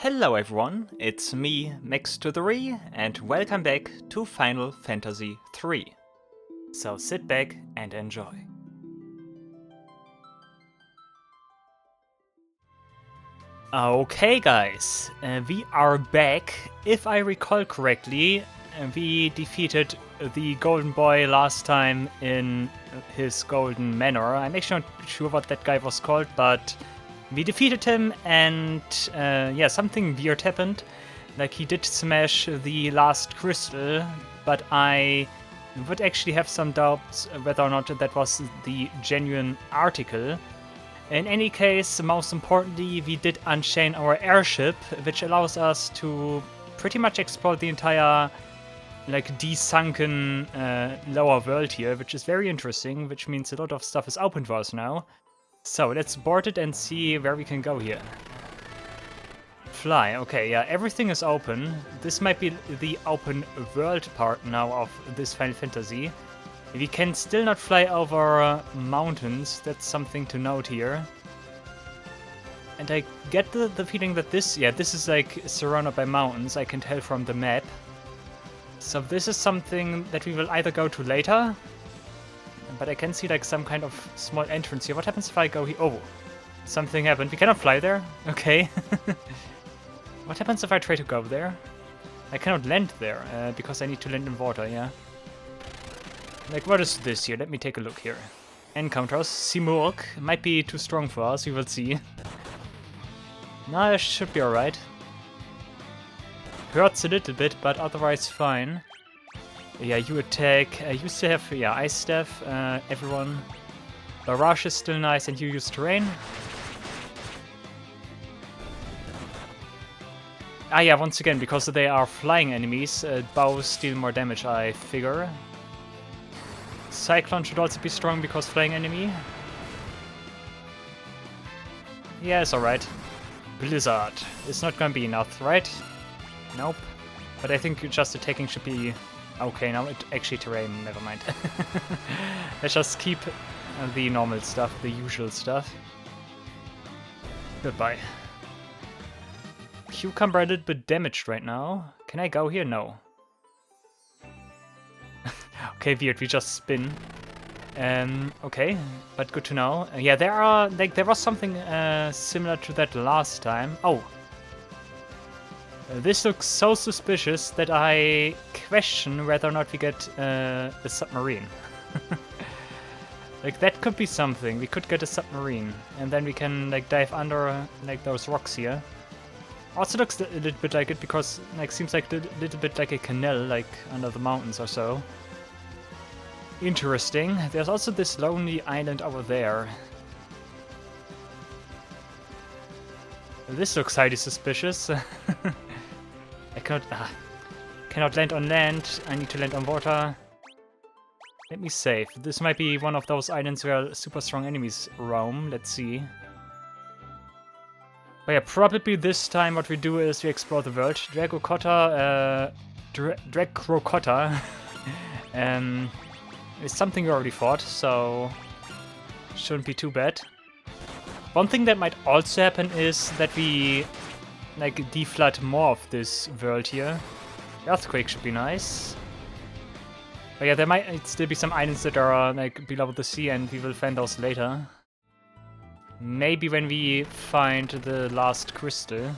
Hello everyone, it's me, Max to the Re, and welcome back to Final Fantasy III. So sit back and enjoy. Okay guys, we are back. If I recall correctly, we defeated the Golden Boy last time in his Golden Manor. I'm actually not sure what that guy was called, but we defeated him and yeah, something weird happened. Like he did smash the last crystal, but I would actually have some doubts whether or not that was the genuine article. In any case, most importantly, we did unchain our airship, which allows us to pretty much explore the entire like de-sunken lower world here, which is very interesting, which means a lot of stuff is open for us now. So let's board it and see where we can go here. Fly, okay, yeah, everything is open. This might be the open world part now of this Final Fantasy. We can still not fly over mountains, that's something to note here. And I get the feeling that this is like surrounded by mountains, I can tell from the map. So this is something that we will either go to later, but I can see like some kind of small entrance here. What happens if I go here? Oh, something happened. We cannot fly there. Okay. What happens if I try to go there? I cannot land there because I need to land in water, yeah. Like, what is this here? Let me take a look here. Encounters. Simurg. Might be too strong for us. We will see. No, it should be alright. Hurts a little bit, but otherwise fine. Yeah, you attack. You still have, yeah, Ice Staff, everyone. Barrage is still nice, and you use Terrain. Ah, yeah, once again, because they are flying enemies, bows deal more damage, I figure. Cyclone should also be strong because flying enemy. Yeah, it's alright. Blizzard. It's not gonna be enough, right? Nope. But I think just attacking should be okay. Now it actually terrain, never mind. Let's just keep the normal stuff, the usual stuff. Goodbye. Cucumber a little bit damaged right now. Can I go here? No. Okay, weird, we just spin. Okay, but good to know. Yeah, there was something similar to that last time. Oh. This looks so suspicious that I question whether or not we get a submarine. Like, that could be something. We could get a submarine, and then we can like dive under like those rocks here. Also looks a little bit like it because like seems like a little bit like a canal, like under the mountains or so. Interesting. There's also this lonely island over there. This looks highly suspicious. I cannot land on land. I need to land on water. Let me save. This might be one of those islands where super strong enemies roam. Let's see. But yeah, probably this time what we do is we explore the world. Dragokota is something we already fought, so shouldn't be too bad. One thing that might also happen is that we like deflood more of this world here. Earthquake should be nice. But yeah, there might still be some islands that are like below the sea, and we will find those later. Maybe when we find the last crystal.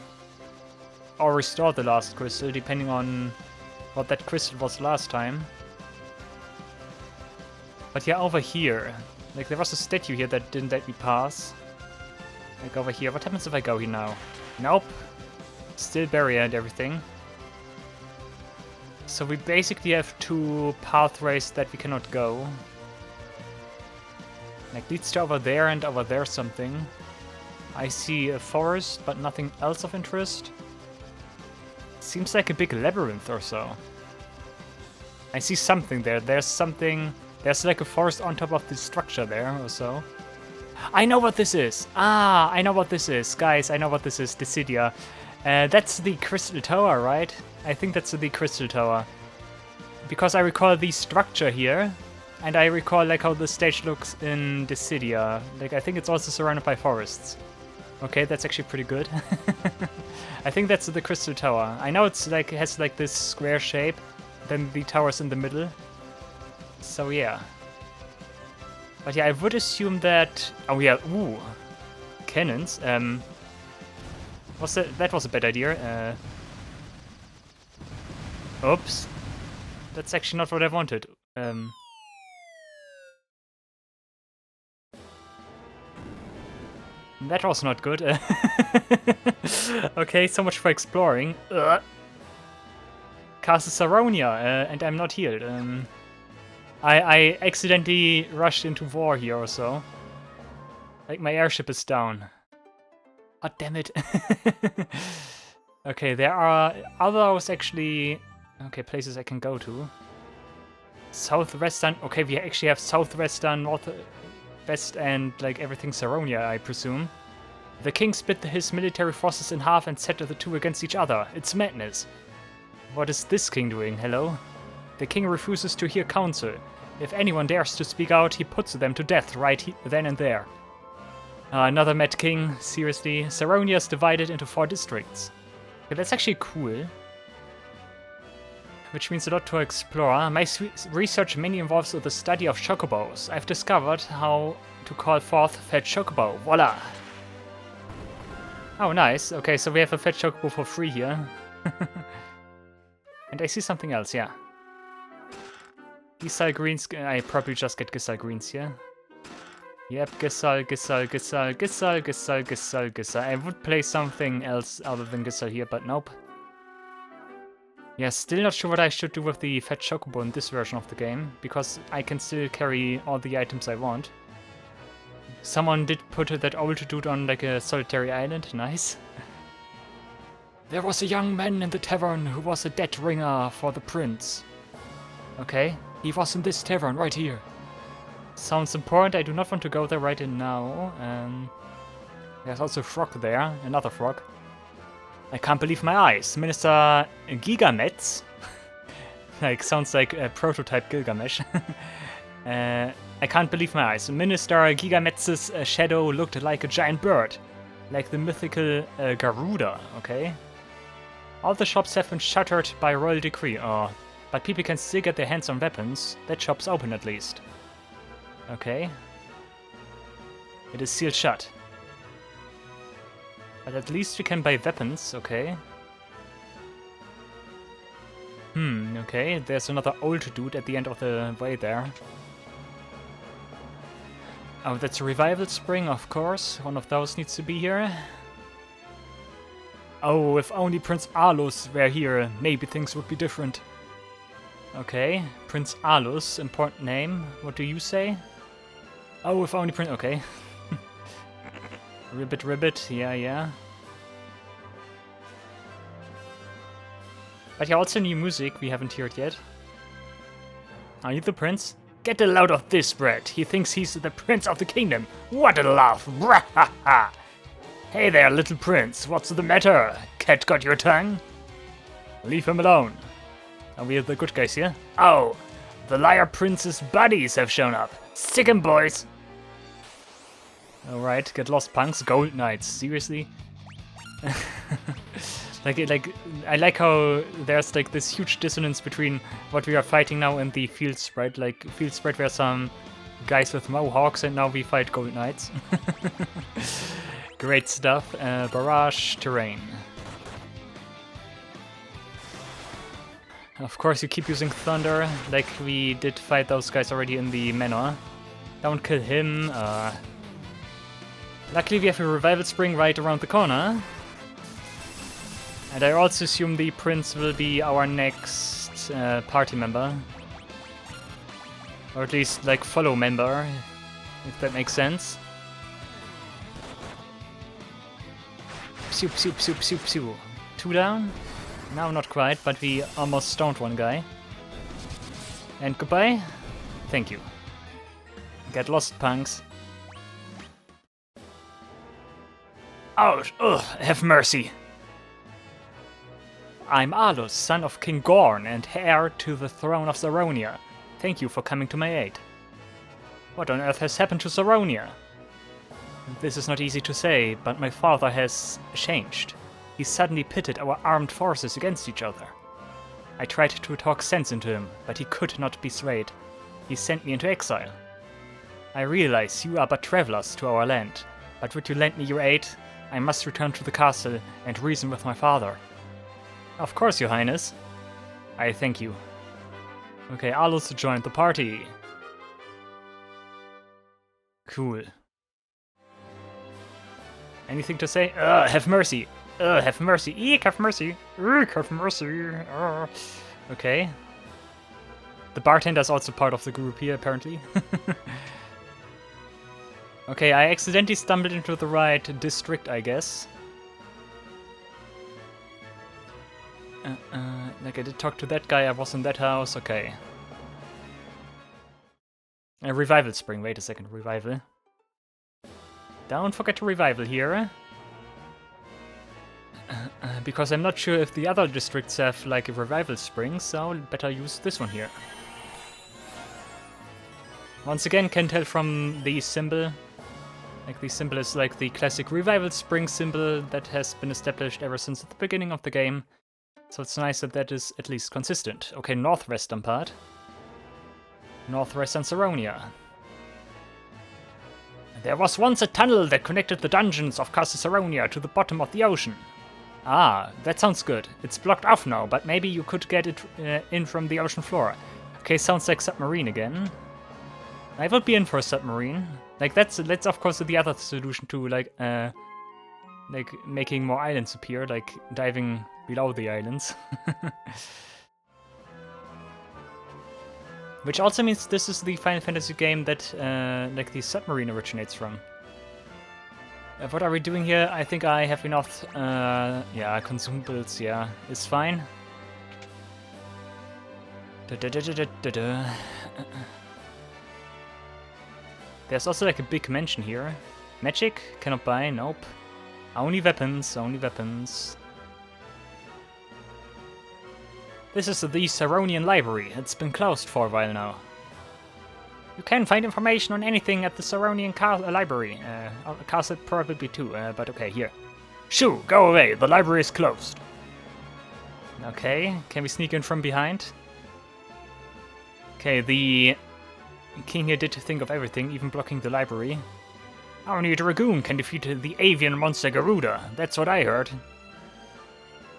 Or restore the last crystal, depending on what that crystal was last time. But yeah, over here, like there was a statue here that didn't let me pass. Like over here, what happens if I go here now? Nope. Still barrier and everything. So we basically have two pathways that we cannot go. Like leads to over there and over there something. I see a forest, but nothing else of interest. Seems like a big labyrinth or so. I see something there. There's something. There's like a forest on top of this structure there or so. I know what this is. Ah, I know what this is. Guys, I know what this is. Dissidia. That's the Crystal Tower, right? I think that's the Crystal Tower. Because I recall the structure here. And I recall like how the stage looks in Dissidia. Like I think it's also surrounded by forests. Okay, that's actually pretty good. I think that's the Crystal Tower. I know it's like it has like this square shape, then the tower's in the middle. So yeah. But yeah, I would assume that... Oh yeah, ooh. Cannons. That was a bad idea. Oops. That's actually not what I wanted. That was not good. Okay, so much for exploring. Castle Saronia, and I'm not healed. I accidentally rushed into war here or so. Like, my airship is down. Oh, damn it. Okay, there are others actually... Okay, places I can go to. Southwestern... Okay, we actually have Southwestern, Northwest, and like everything Saronia, I presume. The king split his military forces in half and set the two against each other. It's madness. What is this king doing? Hello? The king refuses to hear counsel. If anyone dares to speak out, he puts them to death right then and there. Another mad king, seriously. Saronia is divided into 4 districts. Okay, that's actually cool. Which means a lot to explore. My research mainly involves the study of chocobos. I've discovered how to call forth fed chocobo. Voila! Oh, nice. Okay, so we have a fed chocobo for free here. And I see something else, yeah. Gisal greens. I probably just get Gisal greens here. Yep, Gisal. I would play something else other than Gisal here, but nope. Yeah, still not sure what I should do with the Fat Chocobo in this version of the game, because I can still carry all the items I want. Someone did put that old dude on like a solitary island, nice. There was a young man in the tavern who was a debt ringer for the prince. Okay, he was in this tavern right here. Sounds important, I do not want to go there right in now. There's also a frog there, another frog. I can't believe my eyes. Minister Gigametz. Like, sounds like a prototype Gilgamesh. I can't believe my eyes. Minister Gigametz's shadow looked like a giant bird. Like the mythical Garuda, okay? All the shops have been shuttered by royal decree. Oh, but people can still get their hands on weapons. That shop's open at least. Okay. It is sealed shut. But at least we can buy weapons, okay. Okay, there's another old dude at the end of the way there. Oh, that's a revival spring, of course. One of those needs to be here. Oh, if only Prince Alus were here, maybe things would be different. Okay, Prince Alus, important name. What do you say? Oh, if only Prince... Okay. Ribbit, yeah. But yeah, also new music we haven't heard yet. Are you the prince? Get the load of this, Brett. He thinks he's the prince of the kingdom. What a laugh! Brahaha! Hey there, little prince. What's the matter? Cat got your tongue? Leave him alone. Are we the good guys here? Oh, the liar prince's buddies have shown up. Sick 'em, boys. Alright, get lost, punks. Gold knights. Seriously? like, I like how there's like this huge dissonance between what we are fighting now and the field spread. Like, field spread were some guys with mohawks, and now we fight gold knights. Great stuff. Barrage terrain. Of course, you keep using thunder, like we did fight those guys already in the manor. Don't kill him. Luckily, we have a revival spring right around the corner. And I also assume the prince will be our next party member. Or at least, like, follow member, if that makes sense. Pew, pew, pew, pew, pew. 2 down? No, not quite, but we almost stoned one guy. And goodbye. Thank you. Get lost, punks. Ouch! Ugh! Have mercy! I'm Alus, son of King Gorn and heir to the throne of Saronia. Thank you for coming to my aid. What on earth has happened to Saronia? This is not easy to say, but my father has changed. He suddenly pitted our armed forces against each other. I tried to talk sense into him, but he could not be swayed. He sent me into exile. I realize you are but travelers to our land, but would you lend me your aid? I must return to the castle and reason with my father. Of course, your highness. I thank you. Okay, Alus joined the party. Cool. Anything to say? Have mercy! Have mercy! Eek, have mercy! Eek, have mercy! Okay. The bartender is also part of the group here, apparently. Okay, I accidentally stumbled into the right district, I guess. Like I did talk to that guy, I was in that house, okay. A revival spring, wait a second, revival. Don't forget to revival here. Because I'm not sure if the other districts have like a revival spring, so better use this one here. Once again, can tell from the symbol. Like the symbol is like the classic revival spring symbol that has been established ever since the beginning of the game. So it's nice that that is at least consistent. Okay, northwestern part. Northwestern Saronia. There was once a tunnel that connected the dungeons of Castle Saronia to the bottom of the ocean. Ah, that sounds good. It's blocked off now, but maybe you could get it in from the ocean floor. Okay, sounds like submarine again. I would be in for a submarine. Like that's of course the other solution too, like making more islands appear, like diving below the islands. Which also means this is the Final Fantasy game that like the submarine originates from. What are we doing here? I think I have enough, yeah, consumables, yeah, it's fine. There's also like a big mansion here. Magic? Cannot buy, nope. Only weapons, only weapons. This is the Saronian library. It's been closed for a while now. You can find information on anything at the Saronian library. Castle probably too, but okay, here. Shoo, go away, the library is closed. Okay, can we sneak in from behind? Okay, the king here did think of everything, even blocking the library. Only a dragoon can defeat the avian monster Garuda, that's what I heard.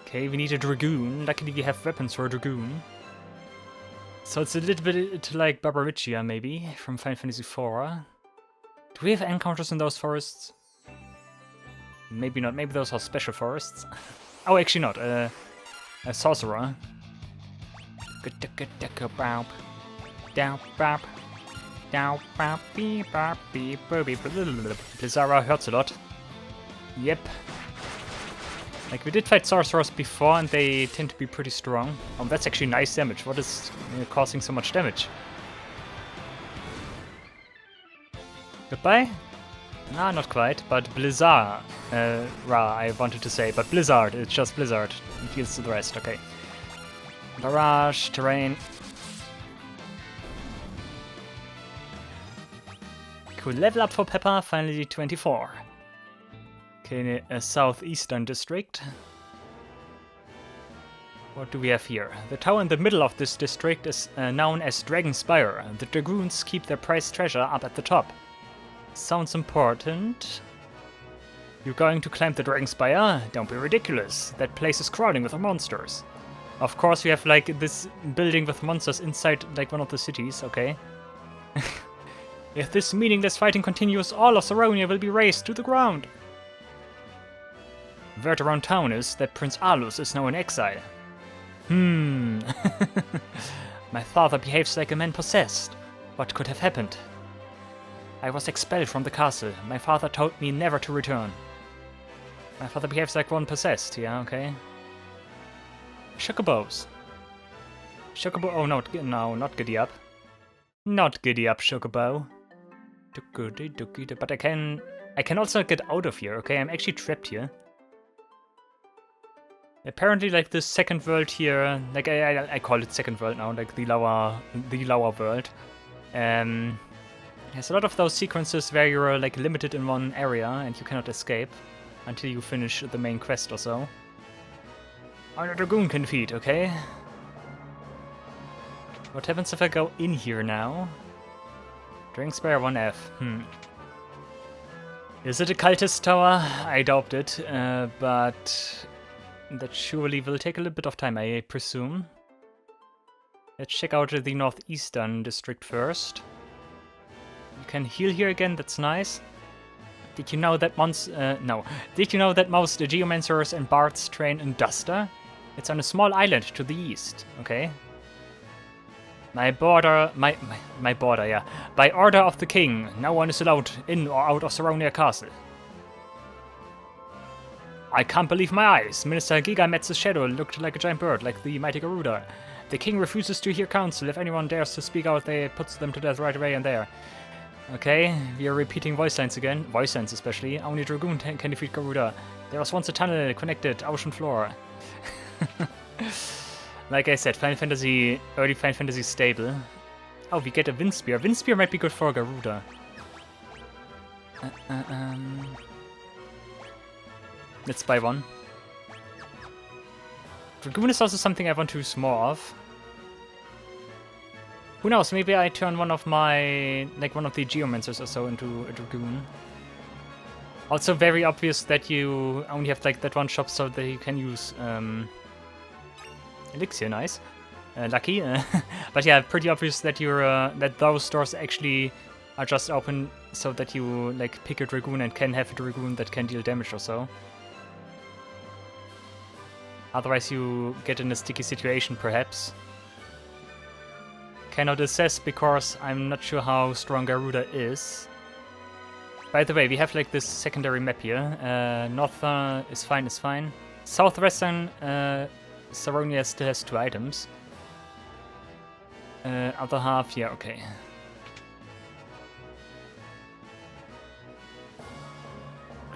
Okay, we need a dragoon. Luckily we have weapons for a dragoon. So it's a little bit like Barbaricia, maybe, from Final Fantasy IV. Do we have encounters in those forests? Maybe not. Maybe those are special forests. Oh, actually not. A sorcerer. Blizzara hurts a lot. Yep. Like, we did fight sorcerers before, and they tend to be pretty strong. Oh, that's actually nice damage. What is causing so much damage? Goodbye? Nah, not quite, but Blizzard. I wanted to say, but Blizzard, it's just Blizzard. It deals to the rest, okay. Barrage, terrain. Cool, level up for Pepper, finally 24. Okay, a southeastern district. What do we have here? The tower in the middle of this district is known as Dragon Spire. The dragoons keep their prized treasure up at the top. Sounds important. You're going to climb the Dragon Spire? Don't be ridiculous. That place is crawling with monsters. Of course, we have like this building with monsters inside like one of the cities, okay. If this meaningless fighting continues, all of Saronia will be razed to the ground. Word around town is that Prince Alus is now in exile. My father behaves like a man possessed. What could have happened? I was expelled from the castle. My father told me never to return. My father behaves like one possessed, yeah, okay. Chocobos. Chocobo, oh no, not Giddy Up. Not Giddy Up, Chocobo. But I can also get out of here, okay? I'm actually trapped here. Apparently, like this second world here, like I call it second world now, like the lower world. There's a lot of those sequences where you're like limited in one area and you cannot escape until you finish the main quest or so. Only a dragoon can feed, okay? What happens if I go in here now? Drink Spire 1F. Is it a cultist tower? I doubt it, but that surely will take a little bit of time, I presume. Let's check out the northeastern district first. You can heal here again, that's nice. Did you know that Did you know that most geomancers and bards train in Duster? It's on a small island to the east, okay? My border, yeah. By order of the king, no one is allowed in or out of Saronia Castle. I can't believe my eyes. Minister Gigametz's shadow looked like a giant bird, like the mighty Garuda. The king refuses to hear counsel. If anyone dares to speak out, they puts them to death right away and there. Okay, we are repeating voice lines again. Voice lines especially. Only Dragoon can defeat Garuda. There was once a tunnel connected, ocean floor. Like I said, early Final Fantasy stable. Oh, we get a Wind Spear. Wind Spear might be good for Garuda. Let's buy one. Dragoon is also something I want to use more of. Who knows, maybe I turn one of my, one of the Geomancers or so into a Dragoon. Also very obvious that you only have that one shop so that you can use Elixir, nice. Lucky. But yeah, pretty obvious that that those stores actually are just open so that you pick a Dragoon and can have a Dragoon that can deal damage or so. Otherwise you get in a sticky situation perhaps. Cannot assess because I'm not sure how strong Garuda is. By the way, we have this secondary map here. Northern is fine. Southwestern Saronia still has 2 items. Other half, yeah, okay.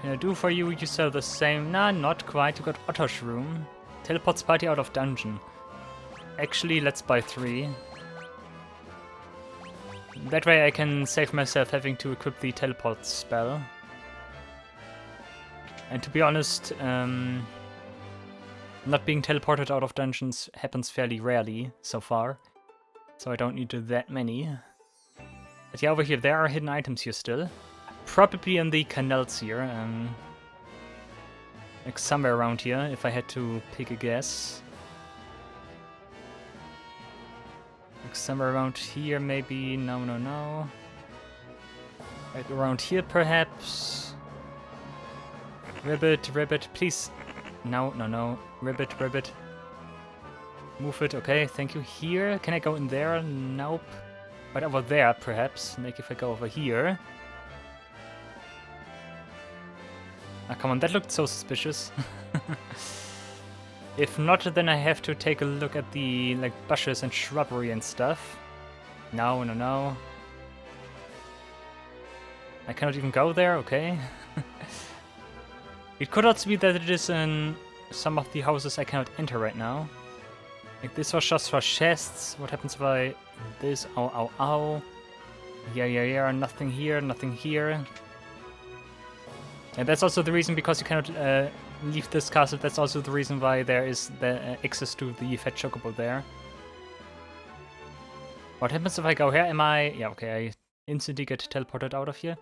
Can I do for you? You sell the same. Nah, not quite. You got Otter's Room. Teleports party out of dungeon. Actually, let's buy 3. That way I can save myself having to equip the teleport spell. And to be honest, not being teleported out of dungeons happens fairly rarely so far. So I don't need that many. But yeah, over here there are hidden items here still. Probably in the canals here. Somewhere around here, if I had to pick a guess. Somewhere around here, maybe. No. Around here, perhaps. Ribbit, please. No. Ribbit. Move it, okay, thank you. Here, can I go in there? Nope. But over there, perhaps. If I go over here. Ah, come on, that looked so suspicious. If not, then I have to take a look at the bushes and shrubbery and stuff. No. I cannot even go there, okay. It could also be that it is in some of the houses I cannot enter right now. This was just for chests. What happens if I... This? Ow. Yeah. Nothing here. And that's also the reason, because you cannot leave this castle, that's also the reason why there is the access to the Fat Chocobo there. What happens if I go here? Yeah, okay, I instantly get teleported out of here.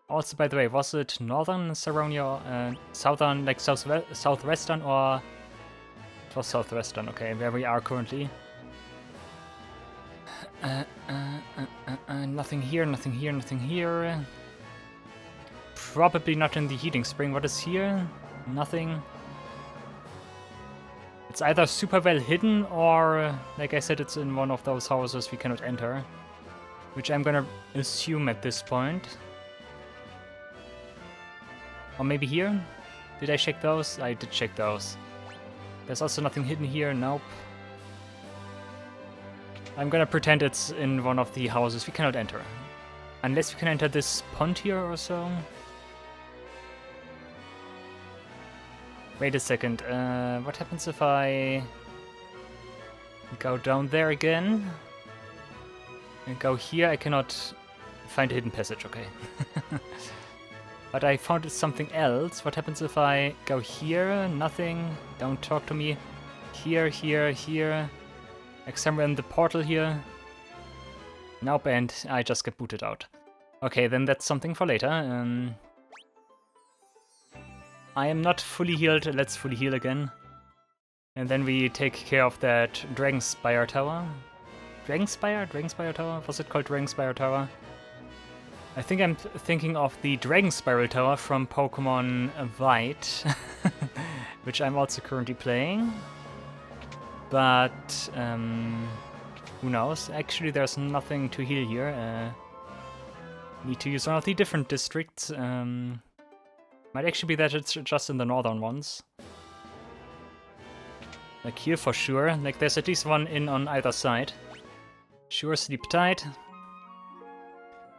Also, by the way, was it northern Saronia, southern, southwestern, or... It was southwestern, okay, where we are currently. Nothing here. Probably not in the heating spring. What is here? Nothing. It's either super well hidden or, like I said, it's in one of those houses we cannot enter. Which I'm gonna assume at this point. Or maybe here? Did I check those? I did check those. There's also nothing hidden here. Nope. I'm gonna pretend it's in one of the houses we cannot enter. Unless we can enter this pond here or so. Wait a second, what happens if I go down there again? And go here? I cannot Find a hidden passage, okay. But I found something else. What happens if I go here? Nothing. Don't talk to me. Here, here, here. Like somewhere in the portal here. Nope, and I just get booted out. Okay, then that's something for later. I am not fully healed. Let's fully heal again. And then we take care of that Dragon Spire Tower. Dragon Spire? Dragon Spire Tower? Was it called Dragon Spire Tower? I think I'm thinking of the Dragon Spiral Tower from Pokemon White, which I'm also currently playing. But, who knows? Actually, there's nothing to heal here. Need to use one of the different districts. Might actually be that it's just in the northern ones. Like here for sure. Like there's at least one in on either side. Sure, sleep tight.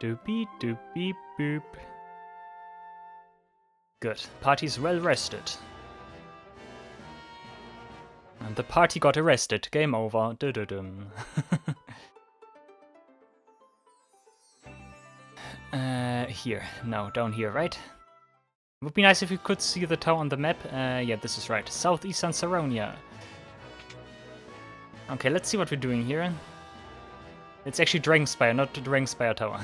Doopy doopy boop. Good. Party's well rested. And the party got arrested. Game over. Du-du-dum. Here. No, down here, right? It would be nice if you could see the tower on the map. Yeah, this is right. Southeastern Saronia. Okay, let's see what we're doing here. It's actually Dragon Spire, not the Dragon Spire Tower.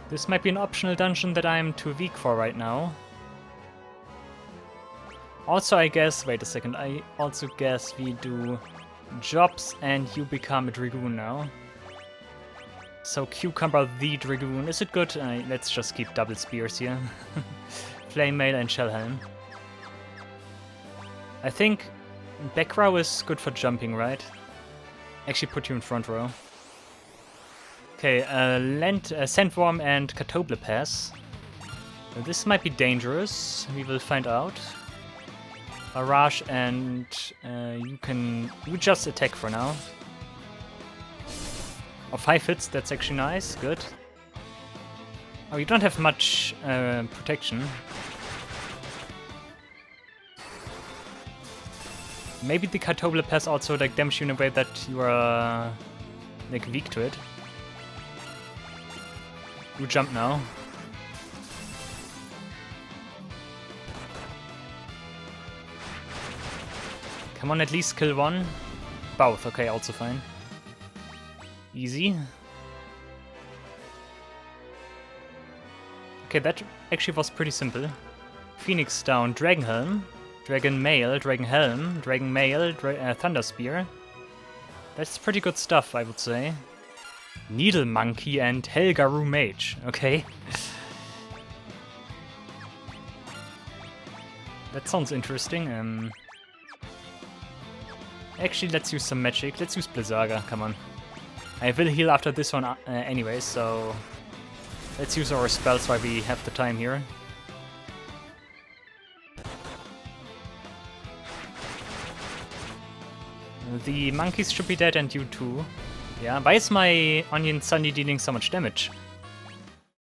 This might be an optional dungeon that I'm too weak for right now. Also, I guess... Wait a second. I also guess we do jobs and you become a Dragoon now. So Cucumber the Dragoon. Is it good? Let's just keep double spears here. Flame Mail and Shell Helm. I think back row is good for jumping, right? Actually put you in front row. Okay, Sandworm and Catoble Pass. This might be dangerous. We will find out. Barrage and you just attack for now. Oh, 5 hits, that's actually nice, good. Oh, you don't have much protection. Maybe the Catoble Pass also like damages you in a way that you are like weak to it. You jump now. Come on, at least kill one. Both, okay, also fine. Easy. Okay, that actually was pretty simple. Phoenix down, Dragon Helm, Dragon Mail, Dragon Helm, Dragon Mail, Thunder Spear. That's pretty good stuff, I would say. Needle Monkey and Helgaru Mage, okay. That sounds interesting. Actually, let's use some magic. Let's use Blizzaga, come on. I will heal after this one anyway, so let's use our spells while we have the time here. The monkeys should be dead and you too. Yeah, why is my Onion Sunny dealing so much damage?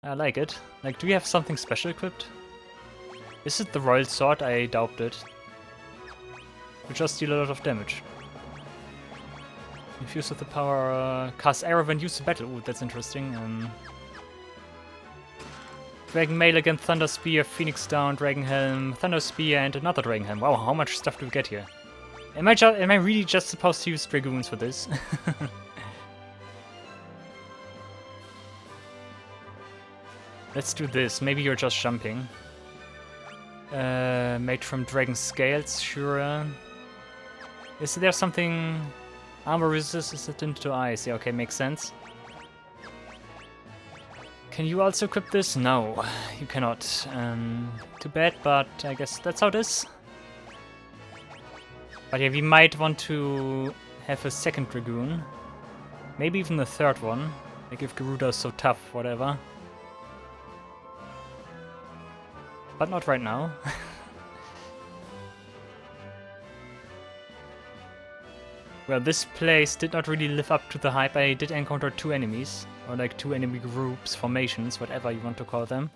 I like it. Like, do you have something special equipped? Is it the Royal Sword? I doubt it. You just deal a lot of damage. Infuse with the power, cast arrow when used to battle. Ooh, that's interesting. Dragon Mail against Thunder Spear, Phoenix down, Dragon Helm, Thunder Spear, and another Dragon Helm. Wow, how much stuff do we get here? Am I really just supposed to use Dragoons for this? Let's do this. Maybe you're just jumping. Made from Dragon Scales, sure. Is there something... Armor resistant to ice. Yeah, okay, makes sense. Can you also equip this? No, you cannot. Too bad, but I guess that's how it is. But yeah, we might want to have a second Dragoon. Maybe even a third one. Like if Garuda is so tough, whatever. But not right now. Well, this place did not really live up to the hype. I did encounter 2 enemies. Or like 2 enemy groups, formations, whatever you want to call them.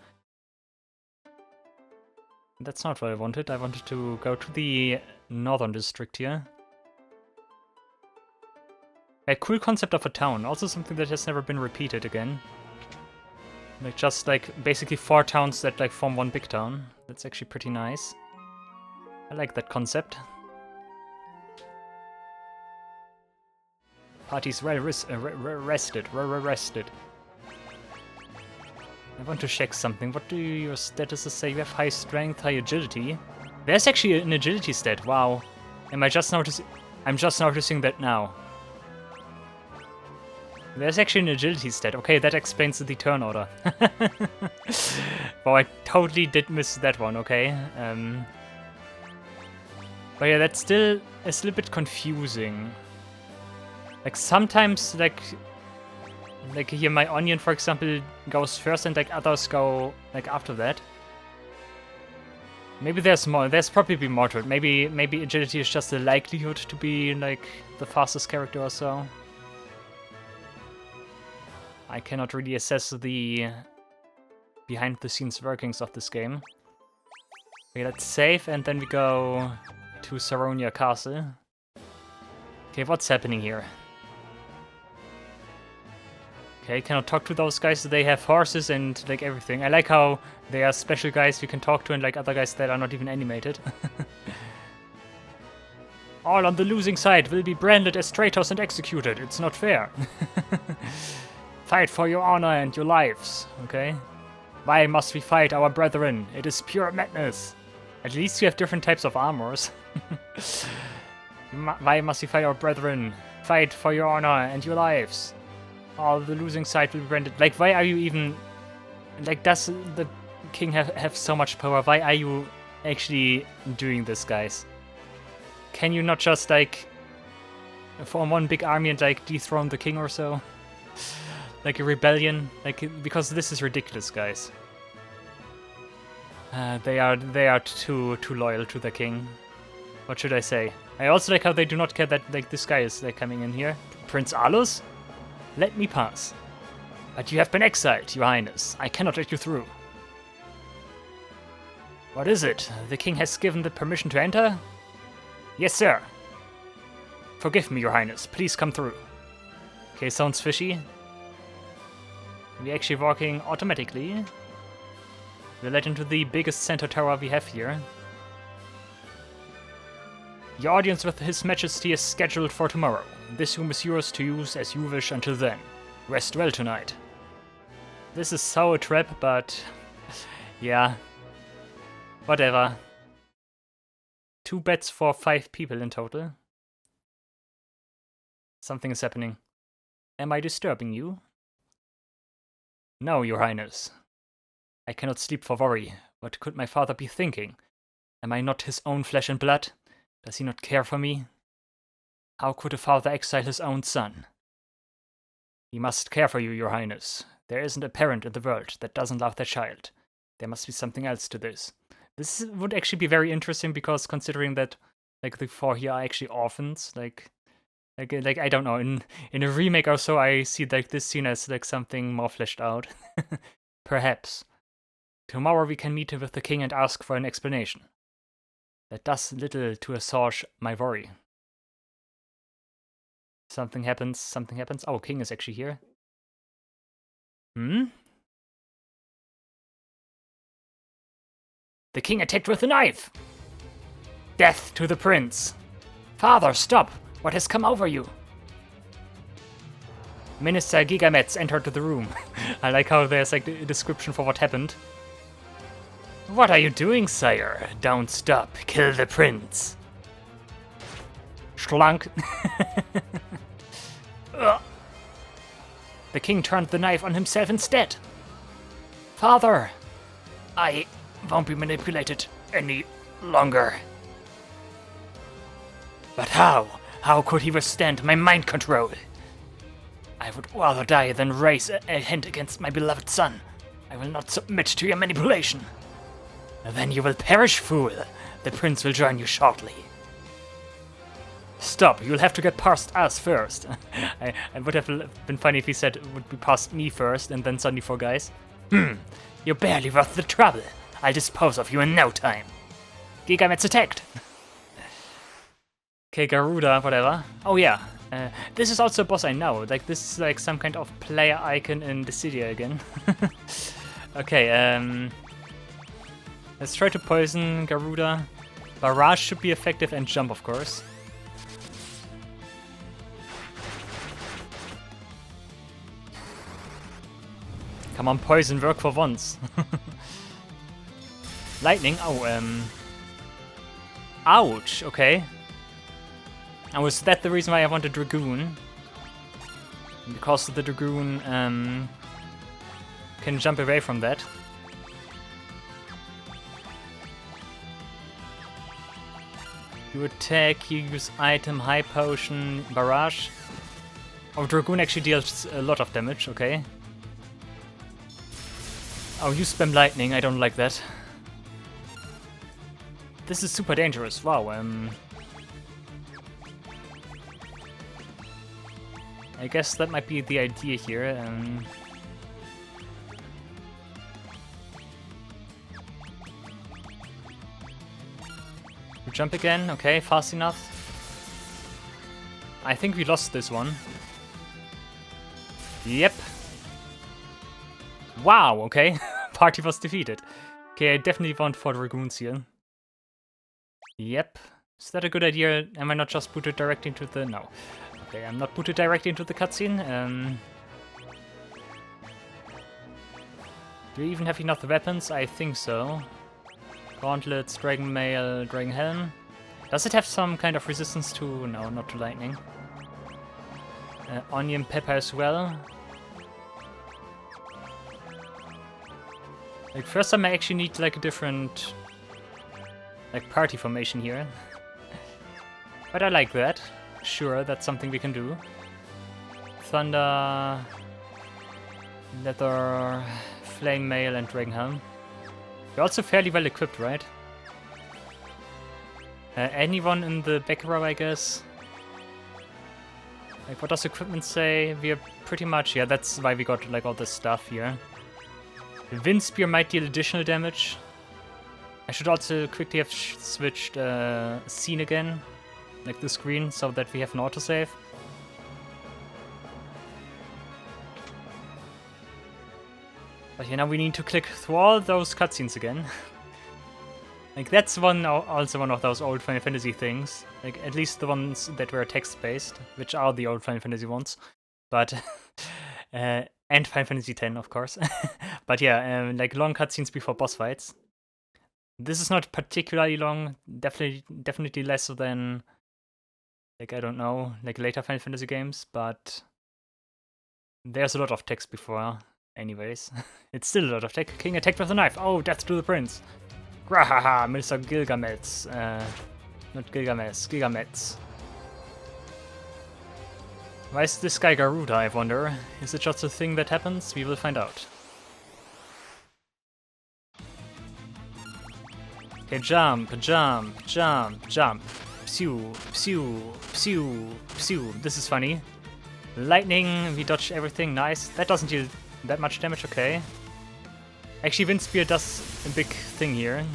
That's not what I wanted. I wanted to go to the northern district here. A cool concept of a town. Also something that has never been repeated again. Like just like basically 4 towns that like form one big town. That's actually pretty nice. I like that concept. Party's rested. I want to check something. What do your statuses say? You have high strength, high agility. There's actually an agility stat. Wow. Am I just noticing? I'm just noticing that now. There's actually an agility stat. Okay, that explains the turn order. Wow, I totally did miss that one, okay. But yeah, that's still a little bit confusing. Like sometimes, like here my onion, for example, goes first and like others go like after that. Maybe there's more. There's probably more to it. Maybe agility is just the likelihood to be like the fastest character or so. I cannot really assess the behind-the-scenes workings of this game. Okay, let's save, and then we go to Saronia Castle. Okay, what's happening here? Okay, cannot talk to those guys. They have horses and like everything. I like how they are special guys you can talk to and like other guys that are not even animated. All on the losing side will be branded as traitors and executed. It's not fair. Fight for your honor and your lives, okay? Why must we fight our brethren? It is pure madness. At least you have different types of armors. Why must we fight our brethren? Fight for your honor and your lives. All the losing side will be branded. Like, why are you even... Like, does the king have so much power? Why are you actually doing this, guys? Can you not just, like, form one big army and, like, dethrone the king or so? Like a rebellion, like, because this is ridiculous, guys. They are too loyal to the king. What should I say? I also like how they do not care that like this guy is like coming in here. Prince Alus? Let me pass. But you have been exiled, your highness. I cannot let you through. What is it? The king has given the permission to enter? Yes, sir. Forgive me, your highness. Please come through. Okay, sounds fishy. We're actually walking automatically. We're led into the biggest center tower we have here. Your audience with His Majesty is scheduled for tomorrow. This room is yours to use as you wish until then. Rest well tonight. This is so a trap, but... yeah. Whatever. 2 beds for 5 people in total. Something is happening. Am I disturbing you? No, your highness. I cannot sleep for worry. What could my father be thinking? Am I not his own flesh and blood? Does he not care for me? How could a father exile his own son? He must care for you, your highness. There isn't a parent in the world that doesn't love their child. There must be something else to this. This would actually be very interesting because considering that like the 4 here are actually orphans, like I don't know, in a remake or so I see like this scene as like something more fleshed out. Perhaps. Tomorrow we can meet with the king and ask for an explanation. That does little to assuage my worry. Something happens. Oh, king is actually here. The king attacked with a knife! Death to the prince! Father, stop! What has come over you? Minister Gigametz entered the room. I like how there's like a description for what happened. What are you doing, sire? Don't stop. Kill the prince. Schlank. The king turned the knife on himself instead. Father, I won't be manipulated any longer. But how? How could he withstand my mind control? I would rather die than raise a hand against my beloved son. I will not submit to your manipulation. Then you will perish, fool. The prince will join you shortly. Stop, you'll have to get past us first. It would have been funny if he said it would be past me first and then suddenly 4 guys. You're barely worth the trouble. I'll dispose of you in no time. Gigametz attacked. Okay, Garuda, whatever. Oh yeah, This is also a boss I know. Like, this is like some kind of player icon in the city again. Okay, let's try to poison Garuda. Barrage should be effective and jump, of course. Come on, poison, work for once. Lightning, oh, ouch, okay. And was that the reason why I wanted Dragoon? Because the Dragoon can jump away from that. You attack, you use item, high potion, barrage. Oh, Dragoon actually deals a lot of damage, okay. Oh, you spam lightning, I don't like that. This is super dangerous, wow. I guess that might be the idea here. We jump again, okay, fast enough. I think we lost this one. Yep. Wow, okay. Party was defeated. Okay, I definitely want 4 Dragoons here. Yep. Is that a good idea? Am I not just booted directly into the... No. Okay, I'm not booted directly into the cutscene. Do we even have enough weapons? I think so. Gauntlets, Dragon Mail, Dragon Helm. Does it have some kind of resistance to... No, not to lightning. Onion Pepper as well. Like, first time I actually need like a different... like, party formation here. But I like that. Sure, that's something we can do. Thunder, Leather, Flame Mail, and Dragon Helm. We're also fairly well equipped, right? Anyone in the back row, I guess? Like, what does equipment say? We are pretty much... Yeah, that's why we got like all this stuff here. The Wind Spear might deal additional damage. I should also quickly have switched scene again. Like the screen, so that we have an autosave. But yeah, now we need to click through all those cutscenes again. Like, that's also one of those old Final Fantasy things. Like, at least the ones that were text-based, which are the old Final Fantasy ones. But, and Final Fantasy X, of course. But yeah, like long cutscenes before boss fights. This is not particularly long, definitely less than... like, I don't know, like later Final Fantasy games, but there's a lot of text before, anyways. It's still a lot of text. King attacked with a knife. Oh, death to the prince. Grahaha, Mr. Gilgamesh. Not Gilgamesh, Gigametz. Why is this guy Garuda, I wonder? Is it just a thing that happens? We will find out. Okay, jump, jump, jump, jump. Psew, psew, psew, psew. This is funny. Lightning, we dodge everything, nice. That doesn't deal that much damage, okay. Actually, Wind Spear does a big thing here.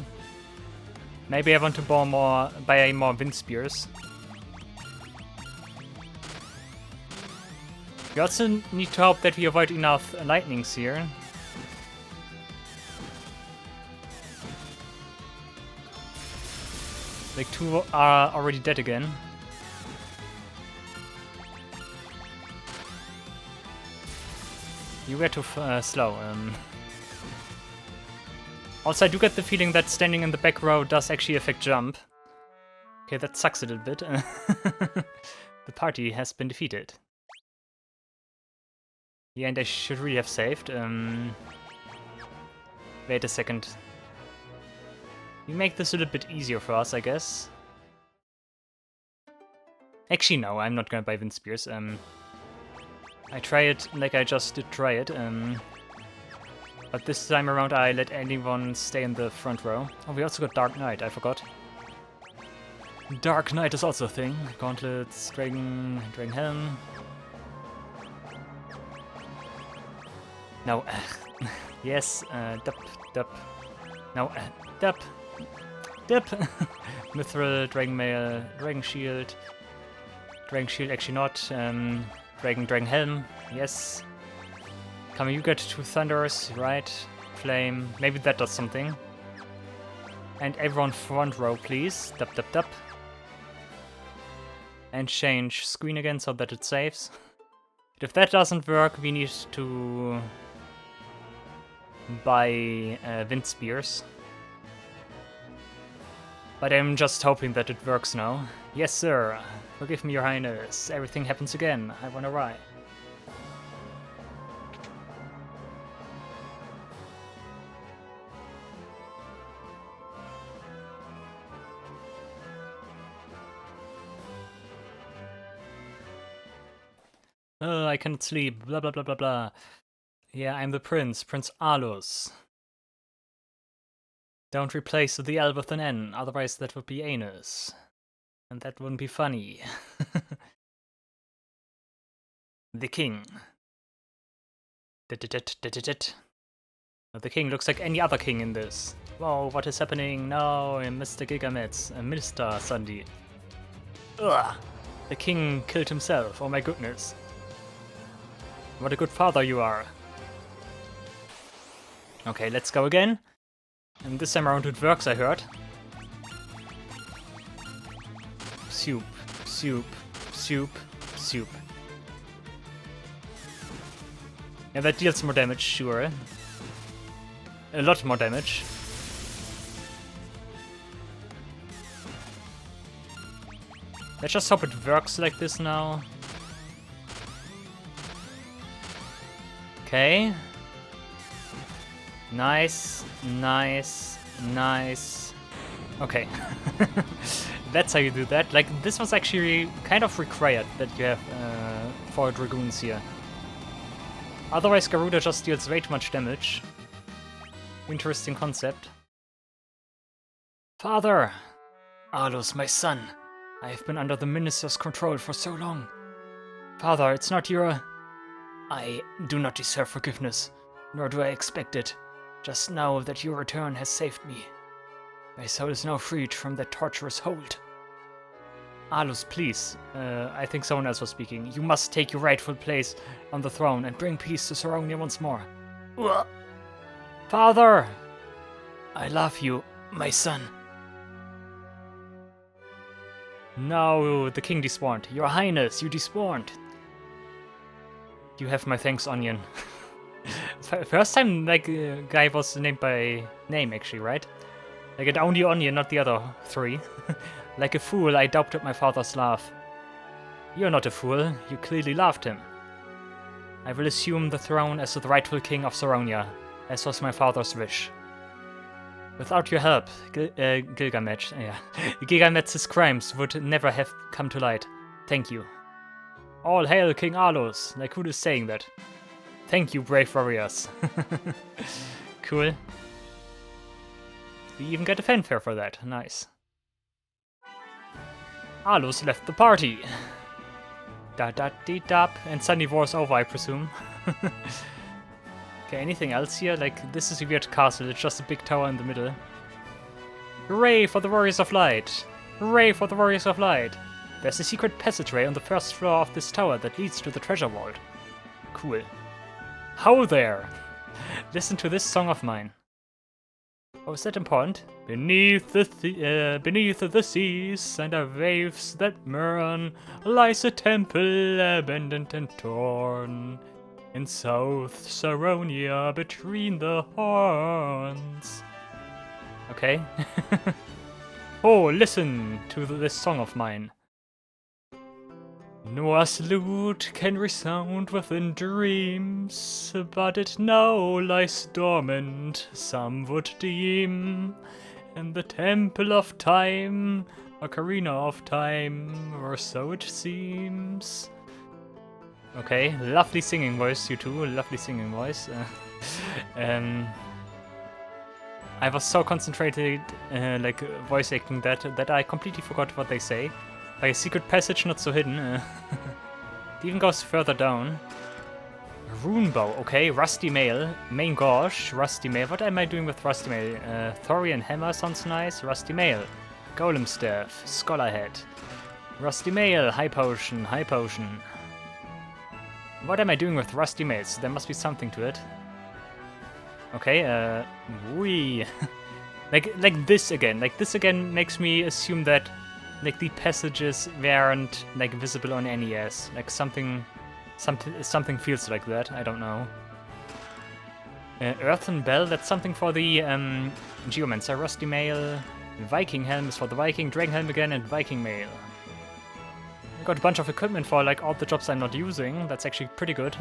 Maybe I want to buy more Wind Spears. We also need to hope that we avoid enough lightnings here. Like, 2 are already dead again. You were too slow. Also, I do get the feeling that standing in the back row does actually affect jump. Okay, that sucks a little bit. The party has been defeated. Yeah, and I should really have saved. Wait a second. We make this a little bit easier for us, I guess. Actually, no, I'm not gonna buy Wind Spears. I try it like I just did try it. But this time around, I let anyone stay in the front row. Oh, we also got Dark Knight, I forgot. Dark Knight is also a thing. Gauntlets, Dragon Helm. No, yes, dup. No, dup. Mithril, Dragon Mail, Dragon Shield. Dragon Shield, actually not. Dragon Helm, yes. Come, you get 2 Thunders, right? Flame, maybe that does something. And everyone front row, please. Dup, dup, dup. And change screen again so that it saves. If that doesn't work, we need to buy wind spears. But I'm just hoping that it works now. Yes, sir. Forgive me, your highness. Everything happens again. I wanna ride. Oh, I cannot sleep. Blah blah blah blah blah. Yeah, I'm the prince, Prince Alus. Don't replace the L with an N, otherwise that would be anus. And that wouldn't be funny. The king. The king looks like any other king in this. Whoa, what is happening? No, Mr. Gigametz, Mr. Sandy. Ugh, the king killed himself, oh my goodness. What a good father you are. Okay, let's go again. And this time around it works, I heard. Soup, soup, soup, soup. Yeah, that deals more damage, sure. A lot more damage. Let's just hope it works like this now. Okay. Nice, nice, nice. Okay. That's how you do that. Like, this was actually kind of required that you have 4 Dragoons here. Otherwise, Garuda just deals way too much damage. Interesting concept. Father! Alus, my son. I have been under the minister's control for so long. Father, it's not your... I do not deserve forgiveness, nor do I expect it. Just know that your return has saved me. My soul is now freed from that torturous hold. Alus, please. I think someone else was speaking. You must take your rightful place on the throne and bring peace to Saronia once more. Father! I love you, my son. No, the king despawned. Your Highness, you despawned. You have my thanks, Onion. First time, like, guy was named by name, actually, right? Like, only Onion, not the other 3. Like a fool, I doubted my father's laugh. You're not a fool. You clearly laughed him. I will assume the throne as the rightful king of Saronia, as was my father's wish. Without your help, Gigametz's crimes would never have come to light. Thank you. All hail King Alus. Like, who is saying that? Thank you, brave warriors. Cool. We even get a fanfare for that. Nice. Alus left the party. Da-da-dee-dap. And suddenly war's over, I presume. Okay, anything else here? Like, this is a weird castle. It's just a big tower in the middle. Hooray for the Warriors of Light! Hooray for the Warriors of Light! There's a secret passageway on the first floor of this tower that leads to the treasure vault. Cool. How there! Listen to this song of mine. Oh, is that important? Beneath the seas and the waves that mourn lies a temple abandoned and torn in South Saronia between the horns. Okay. Oh, listen to this song of mine. Noah's lute can resound within dreams, but it now lies dormant, some would deem, in the temple of time, ocarina of time, or so it seems. Okay, lovely singing voice, you two, lovely singing voice. I was so concentrated, like, voice acting that I completely forgot what they say. Like a secret passage not so hidden. It even goes further down. Rune bow, okay. Rusty mail. Main gauge. Rusty mail. What am I doing with rusty mail? Thorian hammer sounds nice. Rusty mail. Golem staff. Scholar head. Rusty mail, high potion, high potion. What am I doing with rusty mails? There must be something to it. Okay, wee. like this again. Like this again makes me assume that like the passages weren't like visible on NES. Like something feels like that. I don't know. Earthen Bell, that's something for the Geomancer. Rusty Mail, Viking Helm is for the Viking, Dragon Helm again, and Viking Mail. I got a bunch of equipment for like all the jobs I'm not using. That's actually pretty good.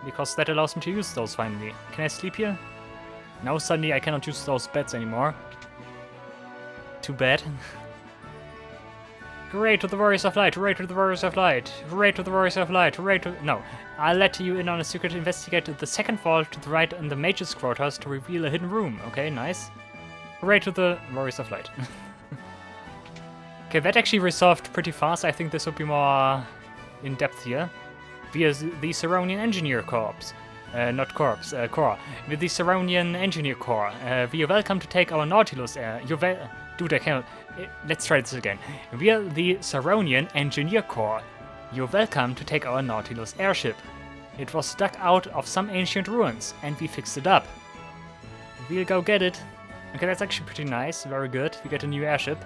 Because that allows me to use those finally. Can I sleep here? Now suddenly I cannot use those beds anymore. Too bad. Hooray to the Warriors of Light! Hooray to the Warriors of Light! Hooray to the Warriors of Light! Hooray to... No. I'll let you in on a secret. Investigate the second vault to the right in the Mage's Quarters to reveal a hidden room. Okay, nice. Hooray to the Warriors of Light. Okay, that actually resolved pretty fast. I think this will be more in-depth here. Via the Saronian Engineer Corps. Not Corps, Corps. With the Saronian Engineer Corps. We are welcome to take our Nautilus air. Dude, I cannot... Let's try this again. We're the Saronian Engineer Corps. You're welcome to take our Nautilus airship. It was dug out of some ancient ruins, and we fixed it up. We'll go get it. Okay, that's actually pretty nice. Very good. We get a new airship.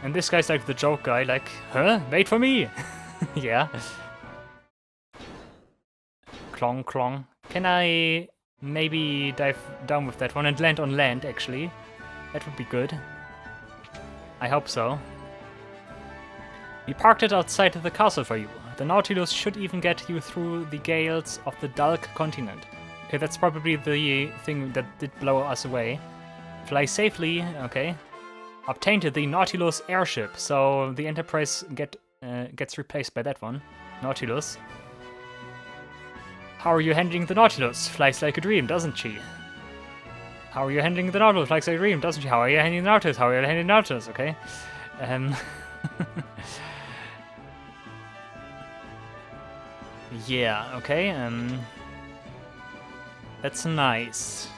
And this guy's like the joke guy, like, huh? Wait for me! Yeah. Clong, clong. Can I... maybe dive down with that one and land on land, actually. That would be good. I hope so. We parked it outside of the castle for you. The Nautilus should even get you through the gales of the Dalk continent. Okay, that's probably the thing that did blow us away. Fly safely, okay. Obtained the Nautilus airship, so the Enterprise gets replaced by that one. Nautilus. How are you handling the Nautilus? Flies like a dream, doesn't she? How are you handling the Nautilus? Flies like a dream, doesn't she? How are you handling the Nautilus? How are you handling the Nautilus? Okay. Yeah, okay, that's nice.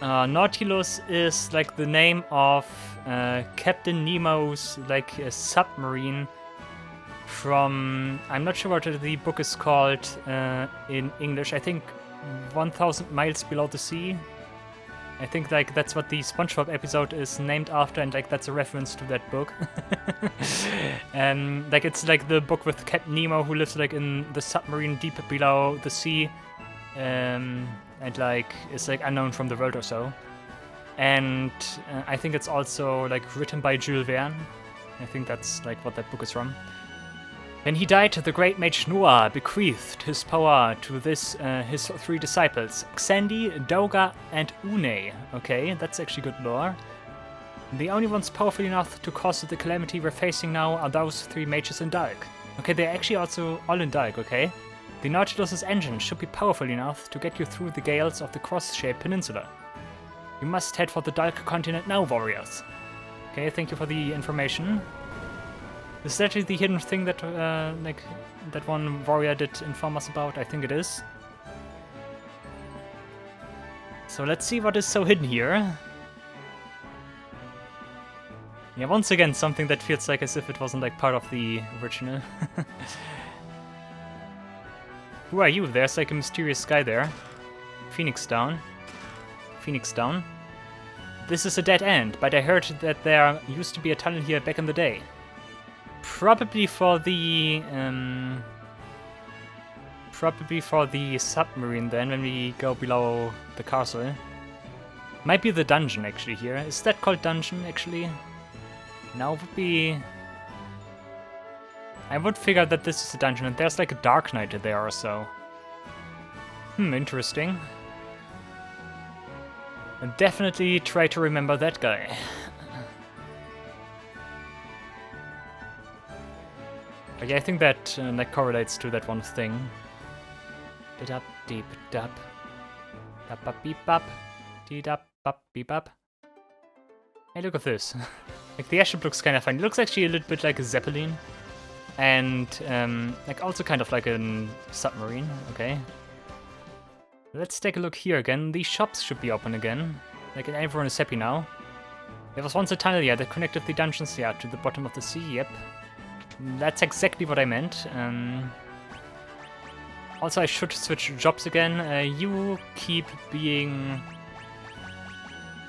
Nautilus is like the name of Captain Nemo's like submarine from, I'm not sure what the book is called in English. I think 1,000 Miles Below the Sea. I think like that's what the SpongeBob episode is named after, and like that's a reference to that book. And like it's like the book with Captain Nemo who lives like in the submarine deep below the sea, and like is like unknown from the world or so. And I think it's also like written by Jules Verne. I think that's like what that book is from. When he died, the great mage Noah bequeathed his power to his 3 disciples, Xandi, Doga, and Une. Okay, that's actually good lore. The only ones powerful enough to cause the calamity we're facing now are those 3 mages in Dalk. Okay, they're actually also all in Dalk, okay? The Nautilus's engine should be powerful enough to get you through the gales of the cross-shaped peninsula. You must head for the Dalk continent now, warriors. Okay, thank you for the information. Is that the hidden thing that like that one warrior did inform us about? I think it is. So let's see what is so hidden here. Yeah, once again something that feels like as if it wasn't like part of the original. Who are you? There's like a mysterious guy there. Phoenix down. Phoenix down. This is a dead end, but I heard that there used to be a tunnel here back in the day. Probably for the submarine then, when we go below the castle. Might be the dungeon actually here. Is that called dungeon actually? No, would be... I would figure that this is a dungeon and there's like a Dark Knight there or so. Interesting. And definitely try to remember that guy. But yeah, I think that like correlates to that one thing. Da-dap, deep, dap. Dap, beep, bap. Dee-dap, bap, beep, bap. Hey, look at this. Like, the airship looks kind of fun. It looks actually a little bit like a Zeppelin. And, like, also kind of like a submarine. Okay. Let's take a look here again. The shops should be open again. Like, everyone is happy now. There was once a tunnel, yeah, that connected the dungeons, yeah, to the bottom of the sea, yep. That's exactly what I meant. Also, I should switch jobs again. You keep being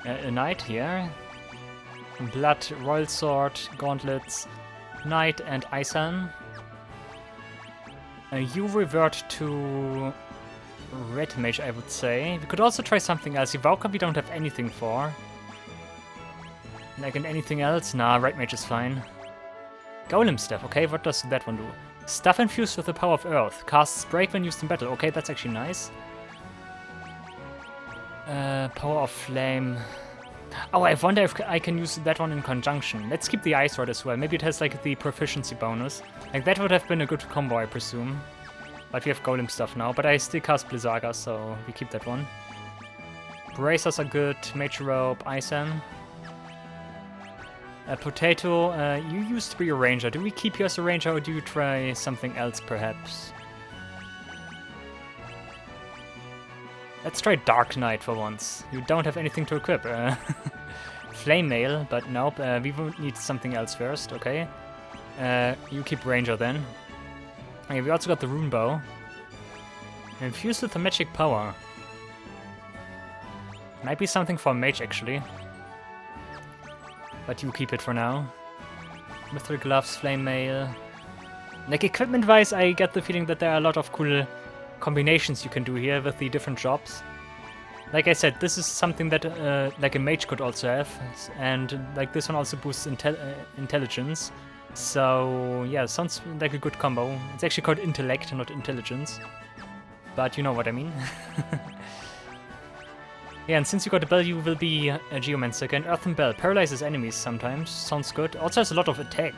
a knight here. Blood, Royal Sword, Gauntlets, Knight, and Isan. You revert to Red Mage, I would say. We could also try something else. Ivauka we don't have anything for. Like in anything else? Nah, Red Mage is fine. Golem Staff, okay, what does that one do? Stuff infused with the power of Earth. Casts Break when used in battle. Okay, that's actually nice. Power of Flame. Oh, I wonder if I can use that one in conjunction. Let's keep the Ice Rod as well. Maybe it has like the proficiency bonus. Like that would have been a good combo, I presume. But we have Golem Stuff now. But I still cast Blizzaga, so we keep that one. Bracers are good. Mage Robe, Isen. Potato, you used to be a ranger. Do we keep you as a ranger or do you try something else perhaps? Let's try Dark Knight for once. You don't have anything to equip. Flame Mail, but nope. We will need something else first, okay. You keep ranger then. Okay, we also got the Rune Bow. Infused with the magic power. Might be something for mage actually. But you keep it for now. Mithril Gloves, Flame Mail. Like, equipment-wise, I get the feeling that there are a lot of cool combinations you can do here with the different jobs. Like I said, this is something that like a mage could also have. And like this one also boosts intelligence. So yeah, sounds like a good combo. It's actually called intellect, not intelligence. But you know what I mean. Yeah, and since you got a bell, you will be a Geomancer again. Earthen Bell paralyzes enemies sometimes. Sounds good. Also has a lot of attack.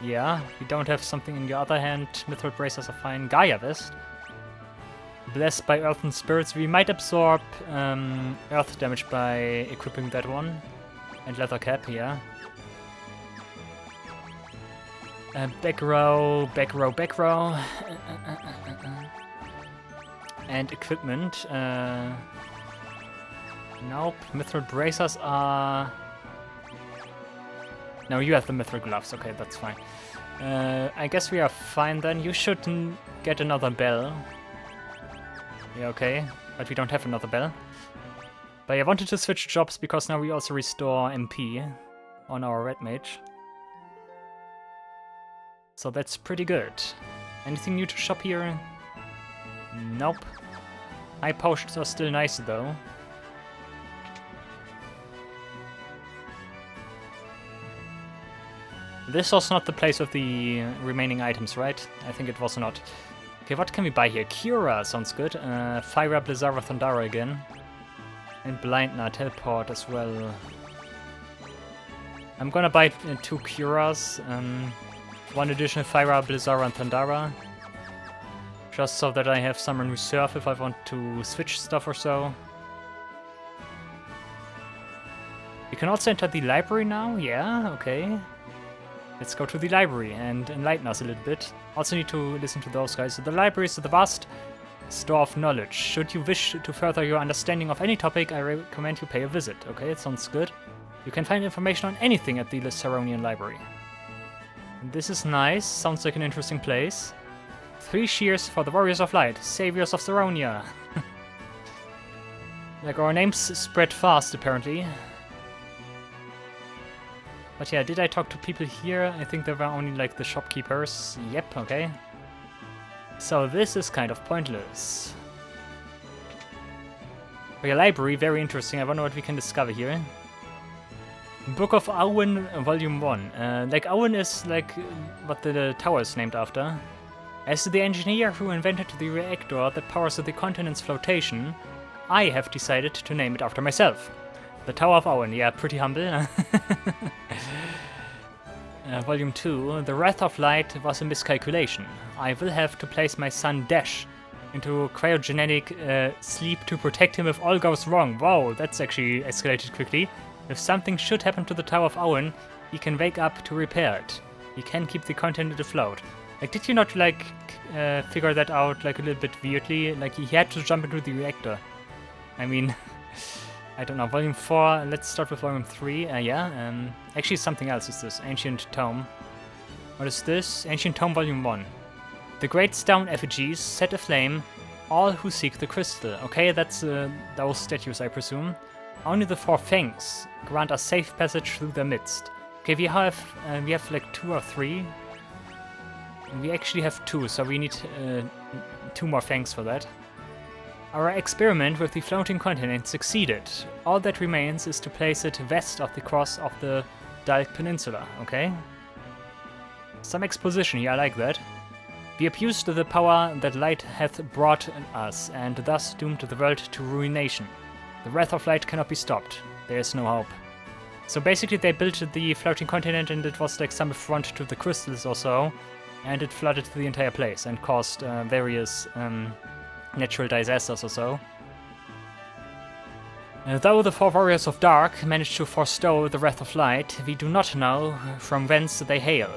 Yeah, we don't have something in your other hand. Mithril Bracers are fine. Gaia Vest. Blessed by Earthen Spirits. We might absorb earth damage by equipping that one. And Leather Cap, yeah. Back row, back row, back row. And equipment. Nope. Mithril Bracers are... No, you have the Mithril Gloves. Okay, that's fine. I guess we are fine then. You should get another bell. Yeah, okay. But we don't have another bell. But I wanted to switch jobs because now we also restore MP on our Red Mage. So that's pretty good. Anything new to shop here? Nope. High potions are still nice though. This was not the place with the remaining items, right? I think it was not. Okay, what can we buy here? Cura sounds good. Fire, Blizzara, Thundara again. And Blindna, Teleport as well. I'm gonna buy 2 Curas. 1 additional Fire, Blizzara, and Thundara. Just so that I have some in reserve if I want to switch stuff or so. You can also enter the library now? Yeah, okay. Let's go to the library and enlighten us a little bit. Also need to listen to those guys. So the library is the vast store of knowledge. Should you wish to further your understanding of any topic, I recommend you pay a visit. Okay, it sounds good. You can find information on anything at the Saronian library. This is nice. Sounds like an interesting place. 3 cheers for the Warriors of Light, Saviors of Saronia. Like, our names spread fast, apparently. But yeah, did I talk to people here? I think there were only, like, the shopkeepers. Yep, okay. So this is kind of pointless. But yeah, library, very interesting. I wonder what we can discover here. Book of Owen, Volume 1. Like, Owen is, like, what the tower is named after. As the engineer who invented the reactor that powers the continent's flotation, I have decided to name it after myself. The Tower of Owen, yeah, pretty humble. Volume 2, The Wrath of Light was a miscalculation. I will have to place my son Dash into cryogenic sleep to protect him if all goes wrong. Wow, that's actually escalated quickly. If something should happen to the Tower of Owen, he can wake up to repair it. He can keep the continent afloat. Like, did you not, like, figure that out, like, a little bit weirdly? Like, he had to jump into the reactor. I mean, I don't know, Volume 4, let's start with Volume 3, actually something else is this, Ancient Tome. What is this? Ancient Tome Volume 1. The great stone effigies set aflame all who seek the crystal. Okay, that's those statues, I presume. Only the four fangs grant us safe passage through their midst. Okay, we have like 2 or 3. We actually have 2, so we need 2 more fangs for that. Our experiment with the floating continent succeeded. All that remains is to place it west of the cross of the Dalek Peninsula, okay? Some exposition here, I like that. We abused the power that light hath brought us, and thus doomed the world to ruination. The wrath of light cannot be stopped. There is no hope. So basically they built the floating continent and it was like some affront to the crystals or so, and it flooded the entire place and caused various natural disasters or so. Though the 4 warriors of dark managed to forestall the wrath of light, we do not know from whence they hail.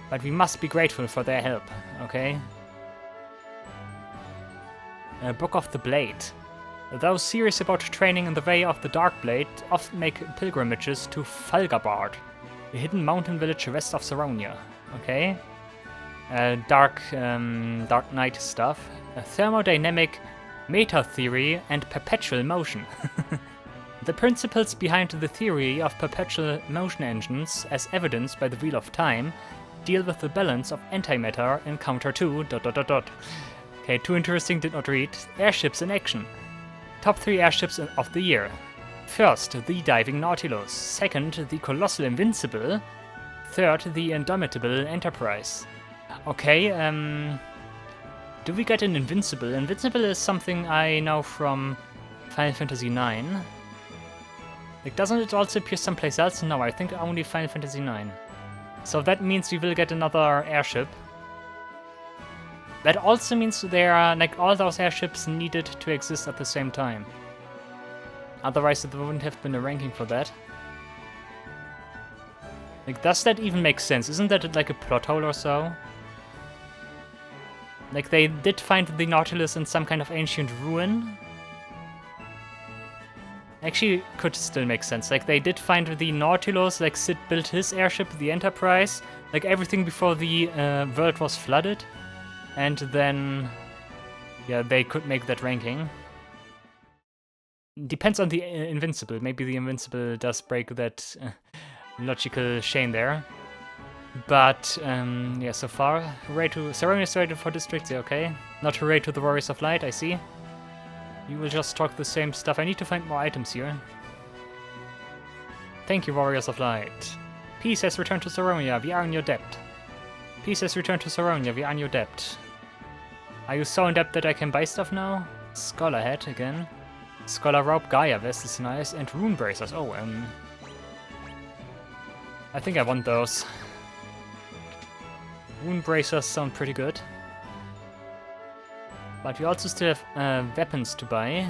But we must be grateful for their help, okay? Book of the Blade. Those serious about training in the way of the Dark Blade often make pilgrimages to Falgabard, a hidden mountain village west of Saronia, okay? Dark Knight stuff. Thermodynamic meta theory and perpetual motion. The principles behind the theory of perpetual motion engines, as evidenced by the Wheel of Time, deal with the balance of antimatter in Counter 2... Okay, too interesting, did not read. Airships in action. Top 3 airships of the year. First, the Diving Nautilus. Second, the Colossal Invincible. Third, the Indomitable Enterprise. Okay, do we get an Invincible? Invincible is something I know from Final Fantasy IX. Like, doesn't it also appear someplace else? No, I think only Final Fantasy IX. So that means we will get another airship. That also means there are, like, all those airships needed to exist at the same time. Otherwise there wouldn't have been a ranking for that. Like, does that even make sense? Isn't that like a plot hole or so? Like, they did find the Nautilus in some kind of ancient ruin. Actually, could still make sense. Like, they did find the Nautilus, like, Sid built his airship, the Enterprise, like, everything before the world was flooded. And then, yeah, they could make that ranking. Depends on the Invincible. Maybe the Invincible does break that logical chain there. But, yeah, so far, hooray to... Saronia is rated for districts, yeah, okay. Not hooray to the Warriors of Light, I see. You will just talk the same stuff. I need to find more items here. Thank you, Warriors of Light. Peace has returned to Saronia, we are in your debt. Peace has returned to Saronia, we are in your debt. Are you so in debt that I can buy stuff now? Scholar Hat again. Scholar Robe, Gaia Vest is nice, and Rune Bracers. Oh, I think I want those. Rune Bracers sound pretty good. But we also still have weapons to buy.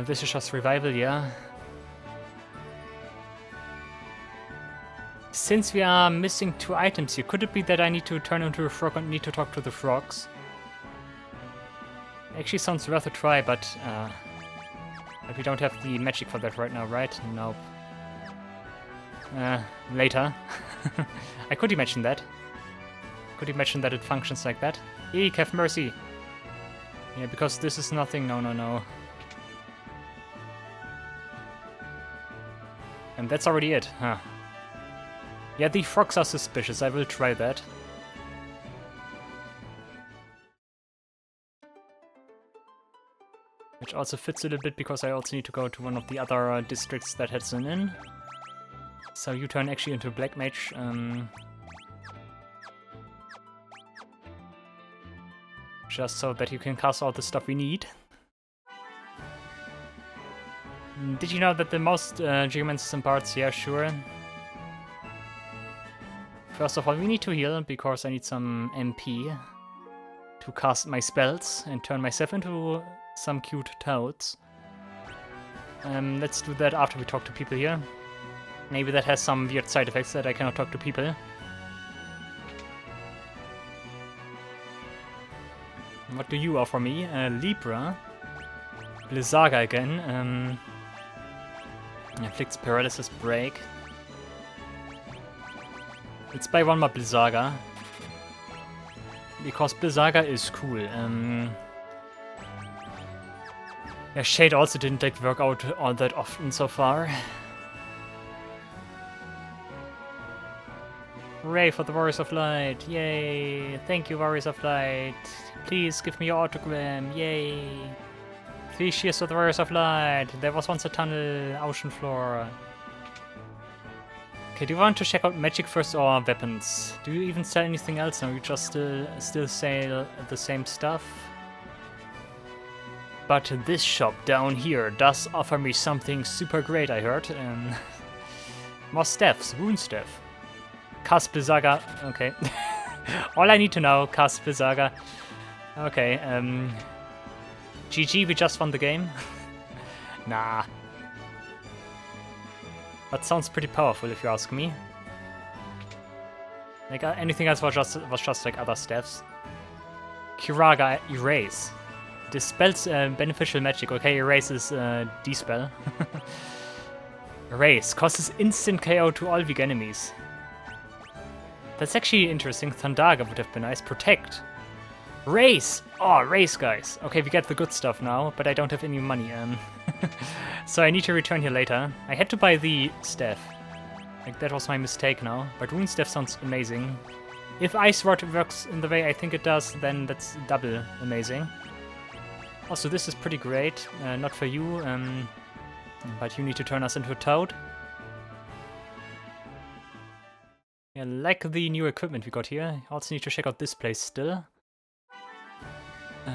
This is just revival, yeah. Since we are missing 2 items here, could it be that I need to turn into a frog and need to talk to the frogs? Actually sounds worth a try, but we don't have the magic for that right now, right? Nope. Later. I could imagine that. Could imagine that it functions like that. Eek, have mercy! Yeah, because this is nothing, no. And that's already it, huh? Yeah, the frogs are suspicious, I will try that. Which also fits a little bit because I also need to go to one of the other districts that has an inn. So you turn actually into a black mage. Just so that you can cast all the stuff we need. Did you know that the most geomancies and bards? Yeah, sure. First of all, we need to heal, because I need some MP to cast my spells and turn myself into some cute toads. Let's do that after we talk to people here. Maybe that has some weird side effects that I cannot talk to people. What do you offer me? Libra. Blizzaga again. Inflicts paralysis break. Let's buy one more Blizzaga. Because Blizzaga is cool. Yeah, Shade also didn't like work out all that often so far. Hooray for the Warriors of Light! Yay! Thank you, Warriors of Light! Please give me your autogram! Yay! 3 cheers for the Warriors of Light! There was once a tunnel, ocean floor. Okay, do you want to check out magic first or weapons? Do you even sell anything else now? You just still sell the same stuff? But this shop down here does offer me something super great, I heard. More staffs, wound staff. Cast Blizzaga, okay. All I need to know, cast Blizzaga. Okay, GG, we just won the game. Nah. That sounds pretty powerful if you ask me. Like anything else was just like other staffs. Kiraga Erase. Dispels beneficial magic. Okay, Erase is Dispel. Erase causes instant KO to all weak enemies. That's actually interesting. Thundaga would have been nice. Protect. Race! Oh, race, guys. Okay, we get the good stuff now, but I don't have any money. So I need to return here later. I had to buy the staff. Like, that was my mistake now. But rune staff sounds amazing. If Ice Rod works in the way I think it does, then that's double amazing. Also, this is pretty great. Not for you, but you need to turn us into a toad. Yeah, like the new equipment we got here. Also need to check out this place still.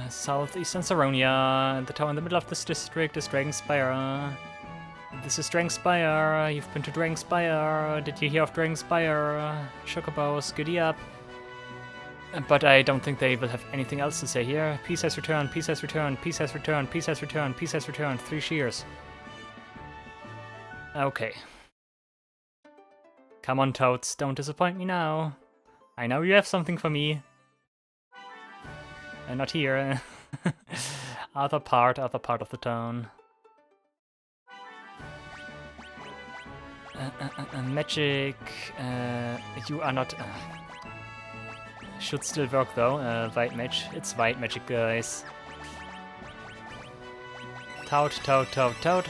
Southeastern Saronia, the tower in the middle of this district is Dragon Spire. This is Dragon Spire. You've been to Dragon Spire. Did you hear of Dragon Spire? Chocobos, giddy up. But I don't think they will have anything else to say here. Peace has returned, peace has returned, peace has returned, peace has returned, peace has returned. 3 cheers. Okay. Come on, Toads, don't disappoint me now. I know you have something for me. And not here. Other part of the town. Magic. You are not. Should still work though. White magic. It's white magic, guys. Toad, toad, toad, toad.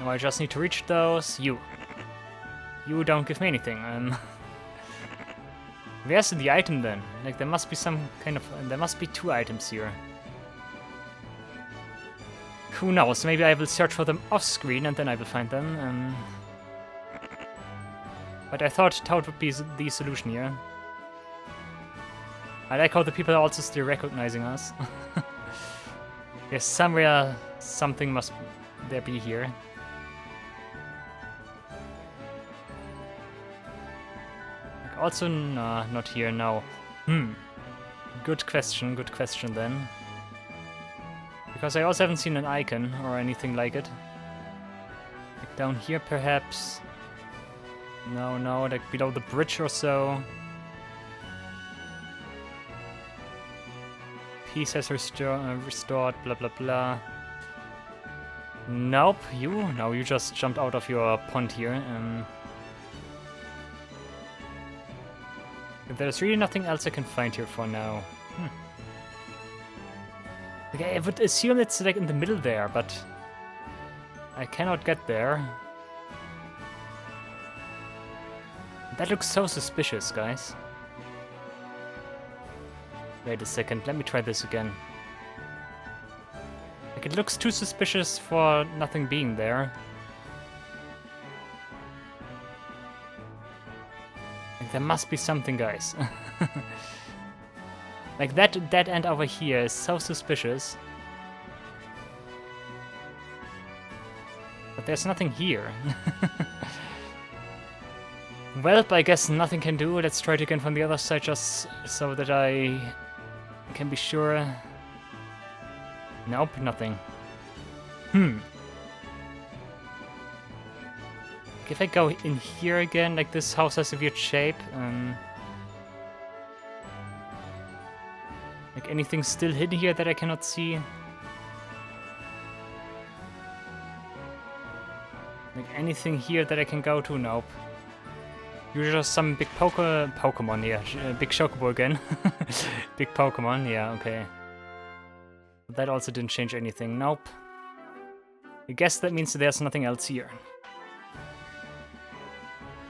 Now I just need to reach those. You don't give me anything. Where's the item then? Like, there must be some kind of... There must be 2 items here. Who knows? Maybe I will search for them off-screen and then I will find them. But I thought Toad would be the solution here. I like how the people are also still recognizing us. Yes, somewhere something must there be here. Also, nah, not here, no. Good question then. Because I also haven't seen an icon or anything like it. Like down here, perhaps. No, like below the bridge or so. Peace has restored, blah blah blah. Nope, No, you just jumped out of your pond here. There's really nothing else I can find here for now. Okay, I would assume it's like in the middle there, but I cannot get there. That looks so suspicious, guys. Wait a second, let me try this again. Like, it looks too suspicious for nothing being there. There must be something, guys. Like, that dead end over here is so suspicious. But there's nothing here. Well, I guess nothing can do. Let's try it again from the other side just so that I can be sure. Nope, nothing. If I go in here again, like this house has a weird shape. Like anything still hidden here that I cannot see? Like anything here that I can go to? Nope. Usually just some big Pokemon, yeah. Big Chocobo again. Big Pokemon, yeah, okay. That also didn't change anything, nope. I guess that means there's nothing else here.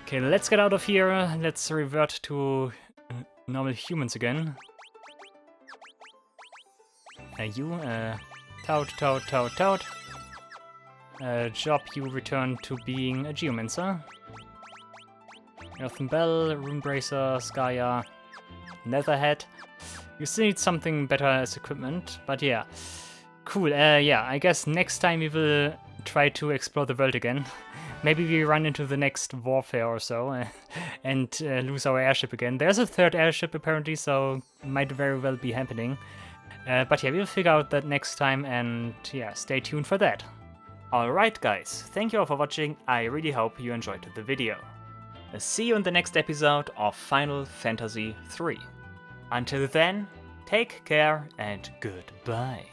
Okay, let's get out of here. Let's revert to normal humans again. Toad. Job, you return to being a Geomancer. Earthen Bell, Runebracer, Skya, Netherhead. You still need something better as equipment, but yeah. Cool, yeah, I guess next time we will try to explore the world again. Maybe we run into the next warfare or so and lose our airship again. There's a third airship apparently, so might very well be happening. But yeah, we'll figure out that next time, and yeah, stay tuned for that. Alright guys, thank you all for watching, I really hope you enjoyed the video. See you in the next episode of Final Fantasy III. Until then, take care and goodbye.